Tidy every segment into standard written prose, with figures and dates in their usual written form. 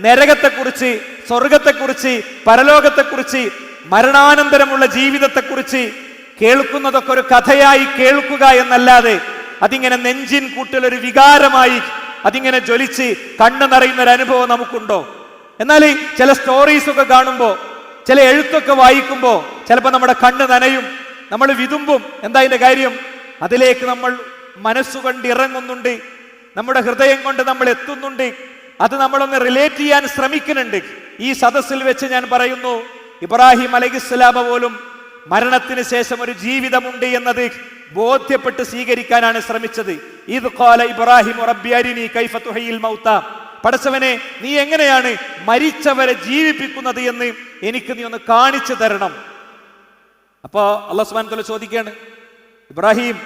നരകത്തെക്കുറിച്ച്, സ്വർഗത്തെക്കുറിച്ച്, പരലോകത്തെക്കുറിച്ച്, മരണാനന്തരമുള്ള ജീവിതത്തെക്കുറിച്ച് കേൾക്കുന്നതൊക്കെ ഒരു കഥയായി കേൾക്കുക എന്നല്ലാതെ അതിങ്ങനെ നെഞ്ചിൻ കൂട്ടിലൊരു വികാരമായി അതിങ്ങനെ ജ്വലിച്ച് കണ്ണു നിറയുന്ന ഒരു അനുഭവം നമുക്കുണ്ടോ? എന്നാൽ ചില സ്റ്റോറീസൊക്കെ കാണുമ്പോൾ, ചില എഴുത്തൊക്കെ വായിക്കുമ്പോൾ ചിലപ്പോൾ നമ്മുടെ കണ്ണ് നനയും, നമ്മൾ വിതുമ്പും. എന്താ അതിന്റെ കാര്യം? അതിലേക്ക് നമ്മൾ മനസ്സുകൊണ്ട് ഇറങ്ങുന്നുണ്ട്, നമ്മുടെ ഹൃദയം കൊണ്ട് നമ്മൾ എത്തുന്നുണ്ട്, അത് നമ്മളൊന്ന് റിലേറ്റ് ചെയ്യാൻ ശ്രമിക്കുന്നുണ്ട്. ഈ സദസ്സിൽ വെച്ച് ഞാൻ പറയുന്നു, ഇബ്രാഹിം അലൈഹിസ്സലാം പോലും മരണത്തിന് ശേഷം ഒരു ജീവിതമുണ്ട് എന്നത് ബോധ്യപ്പെട്ട് സ്വീകരിക്കാനാണ് ശ്രമിച്ചത്. ഇദ് ഖാല ഇബ്രാഹിം റബ്ബി അരിനി കൈഫ തുഹയിൽ മൗത, പടച്ചവനെ നീ എങ്ങനെയാണ് മരിച്ചവരെ ജീവിപ്പിക്കുന്നത് എന്ന് എനിക്ക് നീ ഒന്ന് കാണിച്ചു തരണം. അപ്പോ അല്ലാഹു സുബ്ഹാനഹു വ തആല ചോദിക്കുകയാണ്, ഇബ്രാഹിം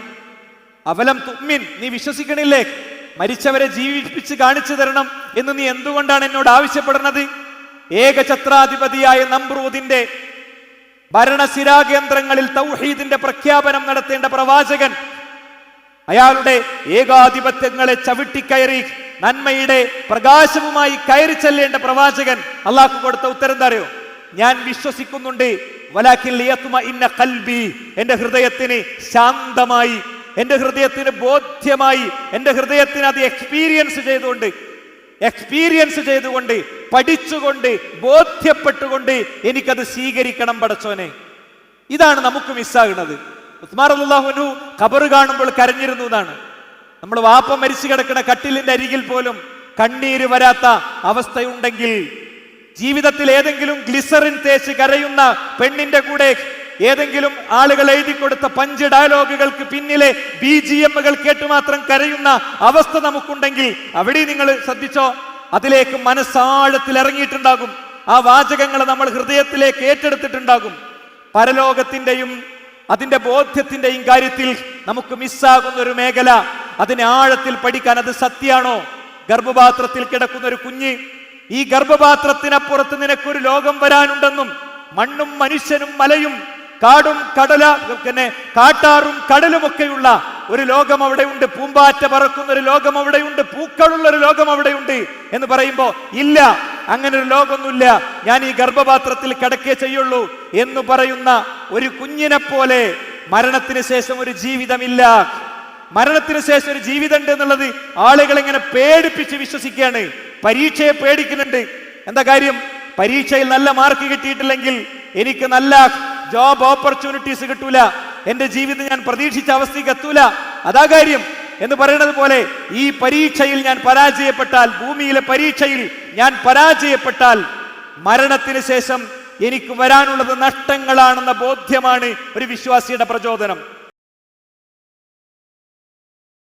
അവലം തുഅ്മിൻ, നീ വിശ്വസിക്കണില്ലേ? മരിച്ചവരെ ജീവിപ്പിച്ച് കാണിച്ചു തരണം എന്ന് നീ എന്തുകൊണ്ടാണ് എന്നോട് ആവശ്യപ്പെടുന്നത്? ഏകഛത്രാധിപതിയായ നമ്രൂദിന്റെ ഭരണസിരാകേന്ദ്രങ്ങളിൽ തൗഹീദിന്റെ പ്രഖ്യാപനം നടത്തേണ്ട പ്രവാചകൻ, അയാളുടെ ഏകാധിപത്യങ്ങളെ ചവിട്ടിക്കയറി നന്മയുടെ പ്രകാശവുമായി കയറി ചെല്ലേണ്ട പ്രവാചകൻ അള്ളാഹു കൊടുത്ത ഉത്തരം എന്താ അറിയോ? ഞാൻ വിശ്വസിക്കുന്നുണ്ട്, വലാകിൻ ലിയത്മഇന്ന ഖൽബി, എന്റെ ഹൃദയത്തിന് ശാന്തമായി, എന്റെ ഹൃദയത്തിന് ബോധ്യമായി, എന്റെ ഹൃദയത്തിന് അത് എക്സ്പീരിയൻസ് ചെയ്തുകൊണ്ട് പഠിച്ചുകൊണ്ട് ബോധ്യപ്പെട്ടുകൊണ്ട് എനിക്കത് സ്വീകരിക്കണം പടച്ചോനെ. ഇതാണ് നമുക്ക് മിസ്സാകുന്നത്. ഉസ്മാൻ റളിയല്ലാഹു അൻഹു ഖബർ കാണുമ്പോൾ കരഞ്ഞിരുന്നു എന്നാണ്. നമ്മൾ വാപ്പ മരിച്ചു കിടക്കുന്ന കട്ടിലിന്റെ അരികിൽ പോലും കണ്ണീര് വരാത്ത അവസ്ഥയുണ്ടെങ്കിൽ, ജീവിതത്തിൽ ഏതെങ്കിലും ഗ്ലിസറിൻ തേച്ച് കരയുന്ന പെണ്ണിന്റെ കൂടെ ഏതെങ്കിലും ആളുകൾ എഴുതി കൊടുത്ത പഞ്ച് ഡയലോഗുകൾക്ക് പിന്നിലെ BGMകൾ കേട്ട് മാത്രം കരയുന്ന അവസ്ഥ നമുക്കുണ്ടെങ്കിൽ, അവിടെ നിങ്ങൾ ശ്രദ്ധിച്ചോ, അതിലേക്ക് മനസ്സാഴത്തിൽ ഇറങ്ങിയിട്ടുണ്ടാകും. ആ വാചകങ്ങൾ നമ്മൾ ഹൃദയത്തിലേക്ക് ഏറ്റെടുത്തിട്ടുണ്ടാകും. പരലോകത്തിന്റെയും അതിന്റെ ബോധ്യത്തിന്റെയും കാര്യത്തിൽ നമുക്ക് മിസ്സാകുന്ന ഒരു മേഖല, അതിനെ ആഴത്തിൽ പഠിക്കാൻ. അത് സത്യാണോ? ഗർഭപാത്രത്തിൽ കിടക്കുന്ന ഒരു കുഞ്ഞ്, ഈ ഗർഭപാത്രത്തിനപ്പുറത്ത് നിനക്കൊരു ലോകം വരാനുണ്ടെന്നും, മണ്ണും മനുഷ്യനും മലയും കാടും കാട്ടാറും കടലുമൊക്കെയുള്ള ഒരു ലോകം അവിടെയുണ്ട്, പൂമ്പാറ്റ പറക്കുന്ന ഒരു ലോകം അവിടെയുണ്ട്, പൂക്കളുള്ള ഒരു ലോകം അവിടെയുണ്ട് എന്ന് പറയുമ്പോ, ഇല്ല, അങ്ങനെ ഒരു ലോകമൊന്നുമില്ല, ഞാൻ ഈ ഗർഭപാത്രത്തിൽ കിടക്കേ ചെയ്യുള്ളൂ എന്ന് പറയുന്ന ഒരു കുഞ്ഞിനെ പോലെ മരണത്തിന് ശേഷം ഒരു ജീവിതമില്ല. മരണത്തിന് ശേഷം ഒരു ജീവിതം ഉണ്ട് എന്നുള്ളത് ആളുകൾ ഇങ്ങനെ പേടിപ്പിച്ച് വിശ്വസിക്കുകയാണ്. പരീക്ഷയെ പേടിക്കുന്നുണ്ട്. എന്താ കാര്യം? പരീക്ഷയിൽ നല്ല മാർക്ക് കിട്ടിയിട്ടില്ലെങ്കിൽ എനിക്ക് നല്ല ജോബ് ഓപ്പർച്യൂണിറ്റീസ് കിട്ടൂല, എന്റെ ജീവിതം ഞാൻ പ്രതീക്ഷിച്ച അവസ്ഥയ്ക്ക് എത്തൂല, അതാ കാര്യം എന്ന് പറയുന്നത് പോലെ ഈ പരീക്ഷയിൽ ഞാൻ പരാജയപ്പെട്ടാൽ, ഭൂമിയിലെ പരീക്ഷയിൽ ഞാൻ പരാജയപ്പെട്ടാൽ മരണത്തിന് ശേഷം എനിക്ക് വരാനുള്ളത് നഷ്ടങ്ങളാണെന്ന ബോധ്യമാണ് ഒരു വിശ്വാസിയുടെ പ്രചോദനം.